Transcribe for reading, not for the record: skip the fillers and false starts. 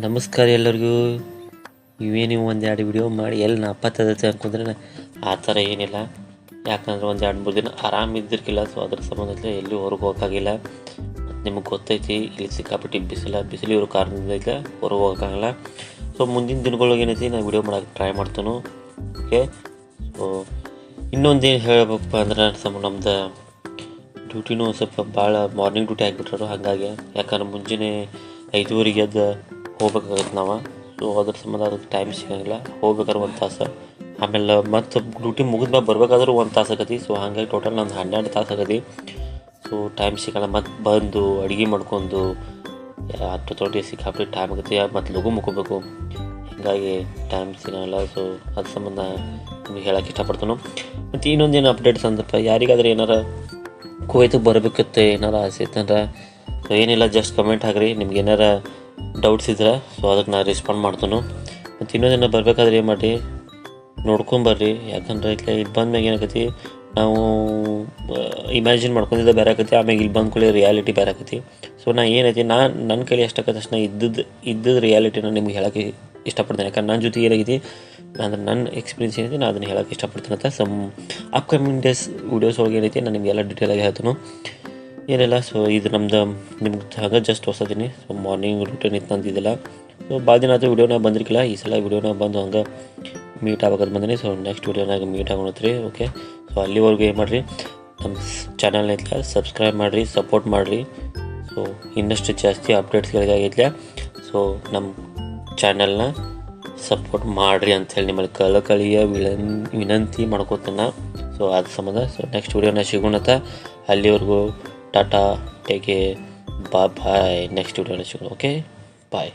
ನಮಸ್ಕಾರ ಎಲ್ಲರಿಗೂ. ಇವೇನು ಒಂದೆರಡು ವಿಡಿಯೋ ಮಾಡಿ ಎಲ್ಲಿ ನಾಪತ್ತದೈತೆ ಅನ್ಕೊಂಡ್ರೆ ಆ ಥರ ಏನಿಲ್ಲ. ಯಾಕಂದ್ರೆ ಒಂದು 2-3 ದಿನ ಆರಾಮಿದ್ದಿರ್ಕಿಲ್ಲ. ಸೊ ಅದ್ರ ಸಂಬಂಧ ಎಲ್ಲಿ ಹೊರಗೆ ಹೋಗೋಕ್ಕಾಗಿಲ್ಲ. ಮತ್ತು ನಿಮಗೆ ಗೊತ್ತೈತಿ ಇಲ್ಲಿ ಸಿಕ್ಕಾಪಟ್ಟಿ ಬಿಸಿಲು ಇರೋ ಕಾರಣದಿಂದ ಹೊರಗೆ ಹೋಗೋಕ್ಕಾಗಲ್ಲ. ಸೊ ಮುಂದಿನ ದಿನಗಳಿಗೆ ಏನೈತಿ ನಾನು ವಿಡಿಯೋ ಮಾಡೋಕ್ಕೆ ಟ್ರೈ ಮಾಡ್ತಾನು. ಓಕೆ, ಸೊ ಇನ್ನೊಂದೇನು ಹೇಳಬೇಕಪ್ಪ ಅಂದ್ರೆ ನಮ್ಮದು ಡ್ಯೂಟಿನೂ ಸ್ವಲ್ಪ ಭಾಳ ಮಾರ್ನಿಂಗ್ ಡ್ಯೂಟಿ ಆಗಿಬಿಟ್ರು. ಹಾಗಾಗಿ ಯಾಕಂದ್ರೆ ಮುಂಜಾನೆ 5:30 ಎದ್ದು ಹೋಗ್ಬೇಕಾಗತ್ತೆ ನಾವು. ಸೊ ಅದ್ರ ಸಂಬಂಧ ಅದಕ್ಕೆ ಟೈಮ್ ಸಿಗೋಂಗಿಲ್ಲ. ಹೋಗ್ಬೇಕಾದ್ರೆ 1 ತಾಸು, ಆಮೇಲೆ ಮತ್ತು ಡ್ಯೂಟಿ ಮುಗಿದ್ಮೇಲೆ ಬರ್ಬೇಕಾದ್ರೂ 1 ತಾಸು ಆಗತಿ. ಸೊ ಹಾಗಾಗಿ ಟೋಟಲ್ ನಂದು 12 ತಾಸು ಆಗತಿ. ಸೊ ಟೈಮ್ ಸಿಗೋಲ್ಲ. ಮತ್ತು ಬಂದು ಅಡುಗೆ ಮಾಡ್ಕೊಂಡು ತೊಗೊಂಡು ಸಿಕ್ಕಾಪಟ್ಟೆ ಟೈಮ್ ಆಗುತ್ತೆ. ಮತ್ತು ಲಘು ಮುಕ್ಕೋಬೇಕು, ಹೀಗಾಗಿ ಟೈಮ್ ಸಿಗೋಲ್ಲ. ಸೊ ಅದ್ರ ಸಂಬಂಧ ನಿಮಗೆ ಹೇಳೋಕ್ಕೆ ಇಷ್ಟಪಡ್ತಾನು. ಮತ್ತು ಇನ್ನೊಂದೇನು ಅಪ್ಡೇಟ್ಸ್ ಅಂದಪ್ಪ, ಯಾರಿಗಾದ್ರೆ ಏನಾರ ಕುವೈತಿಗೆ ಬರಬೇಕಿತ್ತು ಏನಾರು ಆಸೆ ಇತ್ತಂದ್ರೆ ಸೊ ಏನಿಲ್ಲ, ಜಸ್ಟ್ ಕಮೆಂಟ್ ಹಾಕ್ರಿ. ನಿಮ್ಗೆ ಏನಾರ ಡೌಟ್ಸ್ ಇದ್ರೆ ಸೊ ಅದಕ್ಕೆ ನಾನು ರೆಸ್ಪಾಂಡ್ ಮಾಡ್ತಾನು. ಮತ್ತು ಇನ್ನೊಂದಿನ ಬರಬೇಕಾದ್ರೆ ಏನು ಮಾಡಿ ನೋಡ್ಕೊಂಬರ್ರಿ. ಯಾಕಂದ್ರೆ ಇಲ್ಲಿ ಬಂದ್ಮ್ಯಾಗ ಏನಾಗತಿ, ನಾವು ಇಮ್ಯಾಜಿನ್ ಮಾಡ್ಕೊಂಡಿದ್ದ ಬೇರೆ ಆಕತಿ, ಆಮ್ಯಾಗ ಇಲ್ಲಿ ಬಂದ್ಕೊಳ್ಳಿ ರಿಯಾಲಿಟಿ ಬೇರೆ ಆಕತಿ. ಸೊ ನಾ ಏನೈತಿ ನನ್ನ ಕೈಲಿ ಎಷ್ಟಾಗತ್ತೆ ಅಷ್ಟು ನಾ ಇದ್ದದ್ದು ರಿಯಾಲಿಟಿನ ನಿಮ್ಗೆ ಹೇಳೋಕ್ಕೆ ಇಷ್ಟಪಡ್ತೇನೆ. ಯಾಕಂದ್ರೆ ನನ್ನ ಜೊತೆ ಏನಾಗೈತಿ ಅಂದ್ರೆ ನನ್ನ ಎಕ್ಸ್ಪೀರಿಯನ್ಸ್ ಏನೈತಿ ನಾನು ಅದನ್ನು ಹೇಳೋಕ್ಕೆ ಇಷ್ಟಪಡ್ತೀನಿ. ಅಂತ ಅಪ್ಕಮಿಂಗ್ ಡೇಸ್ ವೀಡಿಯೋಸ್ ಒಳಗೆ ಏನೈತಿ ನಾನು ನಿಮಗೆಲ್ಲ ಡೀಟೇಲಾಗಿ ಹೇಳ್ತಾನು. ಏನಿಲ್ಲ, ಸೊ ಇದು ನಮ್ದು ನಿಮ್ಗೆ ಹಾಗೆ ಜಸ್ಟ್ ಹೊಸದಿನಿ. ಸೊ ಮಾರ್ನಿಂಗ್ ರೂಟೀನ್ ಇತ್ತು ನಂದಿದ್ದಿಲ್ಲ. ಸೊ ಭಾಳ ದಿನ ಆದರೂ ವೀಡಿಯೋನಾಗ ಬಂದಿರ್ಕಿಲ್ಲ. ಈ ಸಲ ವೀಡಿಯೋನಾಗ ಬಂದು ಹಂಗೆ ಮೀಟ್ ಆಗೋದು ಬಂದಿನಿ. ಸೊ ನೆಕ್ಸ್ಟ್ ವೀಡಿಯೋನಾಗ ಮೀಟ್ ಆಗೋಣತ್ರಿ. ಓಕೆ, ಸೊ ಅಲ್ಲಿವರೆಗೂ ಏನು ಮಾಡಿರಿ, ನಮ್ಮ ಚಾನಲ್ನ ಐತ್ಲ ಸಬ್ಸ್ಕ್ರೈಬ್ ಮಾಡಿರಿ, ಸಪೋರ್ಟ್ ಮಾಡಿರಿ. ಸೊ ಇನ್ನಷ್ಟು ಜಾಸ್ತಿ ಅಪ್ಡೇಟ್ಸ್ಗಳಿಗಾಗೈತ್ಲ. ಸೊ ನಮ್ಮ ಚಾನಲ್ನ ಸಪೋರ್ಟ್ ಮಾಡಿರಿ ಅಂಥೇಳಿ ನಿಮ್ಮಲ್ಲಿ ಕಳಕಳಿಯ ವಿನಂತಿ ಮಾಡ್ಕೋತಾನೆ. ಸೊ ಅದ್ರ ಸಂಬಂಧ ಸೊ ನೆಕ್ಸ್ಟ್ ವೀಡಿಯೋನ ಸಿಗೋಣತ್ತ. ಅಲ್ಲಿವರೆಗೂ ಟಾಟಾ, ಟೇಕ್ ಕೇರ್, ಬಾಯ್. ನೆಕ್ಸ್ಟ್ ವೀಡಿಯೋನ ಸಿಗೋಣ. ಓಕೆ, ಬಾಯ್.